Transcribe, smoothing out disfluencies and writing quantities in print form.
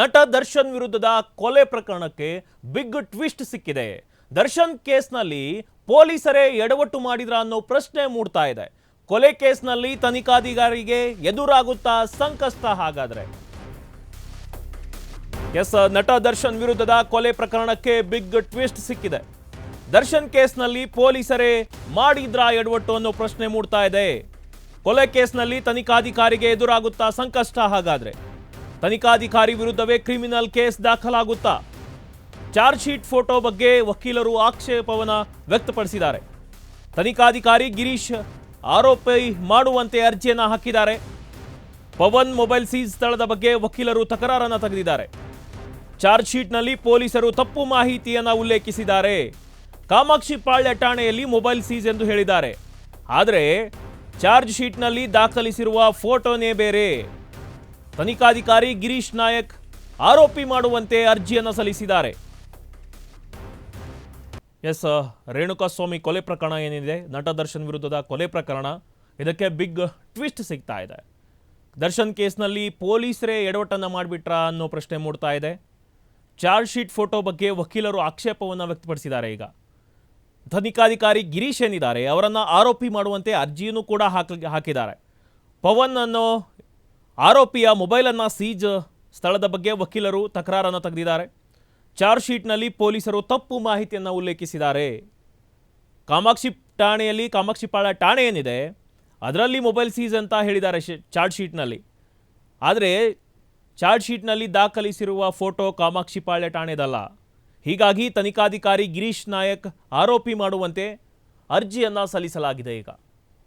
ನಟ ದರ್ಶನ್ ವಿರುದ್ಧದ ಕೊಲೆ ಪ್ರಕರಣಕ್ಕೆ ಬಿಗ್ ಟ್ವಿಸ್ಟ್ ಸಿಕ್ಕಿದೆ. ದರ್ಶನ್ ಕೇಸ್ನಲ್ಲಿ ಪೊಲೀಸರೇ ಎಡವಟ್ಟು ಮಾಡಿದ್ರ ಅನ್ನೋ ಪ್ರಶ್ನೆ ಮೂಡ್ತಾ ಇದೆ. ಕೊಲೆ ಕೇಸ್ನಲ್ಲಿ ತನಿಖಾಧಿಕಾರಿಗೆ ಎದುರಾಗುತ್ತಾ ಸಂಕಷ್ಟ ಹಾಗಾದ್ರೆ? ಎಸ್, ನಟ ದರ್ಶನ್ ವಿರುದ್ಧದ ಕೊಲೆ ಪ್ರಕರಣಕ್ಕೆ ಬಿಗ್ ಟ್ವಿಸ್ಟ್ ಸಿಕ್ಕಿದೆ. ದರ್ಶನ್ ಕೇಸ್ನಲ್ಲಿ ಪೊಲೀಸರೇ ಮಾಡಿದ್ರ ಎಡವಟ್ಟು ಅನ್ನೋ ಪ್ರಶ್ನೆ ಮೂಡ್ತಾ ಇದೆ. ಕೊಲೆ ಕೇಸ್ನಲ್ಲಿ ತನಿಖಾಧಿಕಾರಿಗೆ ಎದುರಾಗುತ್ತಾ ಸಂಕಷ್ಟ ಹಾಗಾದ್ರೆ? ತನಿಖಾಧಿಕಾರಿ ವಿರುದ್ಧವೇ ಕ್ರಿಮಿನಲ್ ಕೇಸ್ ದಾಖಲಾಗುತ್ತಾ? ಚಾರ್ಜ್ ಶೀಟ್ ಫೋಟೋ ಬಗ್ಗೆ ವಕೀಲರು ಆಕ್ಷೇಪವನ್ನ ವ್ಯಕ್ತಪಡಿಸಿದ್ದಾರೆ. ತನಿಖಾಧಿಕಾರಿ ಗಿರೀಶ್ ಆರೋಪಿ ಮಾಡುವಂತೆ ಅರ್ಜಿಯನ್ನ ಹಾಕಿದ್ದಾರೆ. ಪವನ್ ಮೊಬೈಲ್ ಸೀಸ್ ಸ್ಥಳದ ಬಗ್ಗೆ ವಕೀಲರು ತಕರಾರನ್ನ ತೆಗೆದಿದ್ದಾರೆ. ಚಾರ್ಜ್ ಶೀಟ್ನಲ್ಲಿ ಪೊಲೀಸರು ತಪ್ಪು ಮಾಹಿತಿಯನ್ನ ಉಲ್ಲೇಖಿಸಿದ್ದಾರೆ. ಕಾಮಾಕ್ಷಿ ಪಾಳ್ಯ ಠಾಣೆಯಲ್ಲಿ ಮೊಬೈಲ್ ಸೀಸ್ ಎಂದು ಹೇಳಿದ್ದಾರೆ. ಆದರೆ ಚಾರ್ಜ್ ಶೀಟ್ನಲ್ಲಿ ದಾಖಲಿಸಿರುವ ಫೋಟೋನೇ ಬೇರೆ. ತನಿಖಾಧಿಕಾರಿ ಗಿರೀಶ್ ನಾಯಕ್ ಆರೋಪಿ ಮಾಡುವಂತೆ ಅರ್ಜಿಯನ್ನು ಸಲ್ಲಿಸಿದ್ದಾರೆ. ಎಸ್, ರೇಣುಕಾಸ್ವಾಮಿ ಕೊಲೆ ಪ್ರಕರಣ ಏನಿದೆ, ನಟ ದರ್ಶನ್ ವಿರುದ್ಧದ ಕೊಲೆ ಪ್ರಕರಣ, ಇದಕ್ಕೆ ಬಿಗ್ ಟ್ವಿಸ್ಟ್ ಸಿಗ್ತಾ ಇದೆ. ದರ್ಶನ್ ಕೇಸ್ನಲ್ಲಿ ಪೊಲೀಸರೇ ಎಡವಟ್ಟನ್ನು ಮಾಡಿಬಿಟ್ರಾ ಅನ್ನೋ ಪ್ರಶ್ನೆ ಮೂಡ್ತಾ ಇದೆ. ಚಾರ್ಜ್ ಶೀಟ್ ಫೋಟೋ ಬಗ್ಗೆ ವಕೀಲರು ಆಕ್ಷೇಪವನ್ನು ವ್ಯಕ್ತಪಡಿಸಿದ್ದಾರೆ. ಈಗ ತನಿಖಾಧಿಕಾರಿ ಗಿರೀಶ್ ಏನಿದ್ದಾರೆ ಅವರನ್ನು ಆರೋಪಿ ಮಾಡುವಂತೆ ಅರ್ಜಿಯನ್ನು ಕೂಡ ಹಾಕಿದ್ದಾರೆ. ಪವನ್ ಅನ್ನೋ ಆರೋಪಿಯ ಮೊಬೈಲನ್ನು ಸೀಜ್ ಸ್ಥಳದ ಬಗ್ಗೆ ವಕೀಲರು ತಕರಾರನ್ನು ತೆಗೆದಿದ್ದಾರೆ. ಚಾರ್ಜ್ ಶೀಟ್ನಲ್ಲಿ ಪೊಲೀಸರು ತಪ್ಪು ಮಾಹಿತಿಯನ್ನು ಉಲ್ಲೇಖಿಸಿದ್ದಾರೆ. ಕಾಮಾಕ್ಷಿ ಪಾಳ್ಯ ಠಾಣೆ ಏನಿದೆ ಅದರಲ್ಲಿ ಮೊಬೈಲ್ ಸೀಸ್ ಅಂತ ಹೇಳಿದ್ದಾರೆ ಚಾರ್ಜ್ ಶೀಟ್ನಲ್ಲಿ. ಆದರೆ ಚಾರ್ಜ್ ಶೀಟ್ನಲ್ಲಿ ದಾಖಲಿಸಿರುವ ಫೋಟೋ ಕಾಮಾಕ್ಷಿ ಪಾಳ್ಯ ಠಾಣೆದಲ್ಲ. ಹೀಗಾಗಿ ತನಿಖಾಧಿಕಾರಿ ಗಿರೀಶ್ ನಾಯಕ್ ಆರೋಪಿ ಮಾಡುವಂತೆ ಅರ್ಜಿಯನ್ನು ಸಲ್ಲಿಸಲಾಗಿದೆ. ಈಗ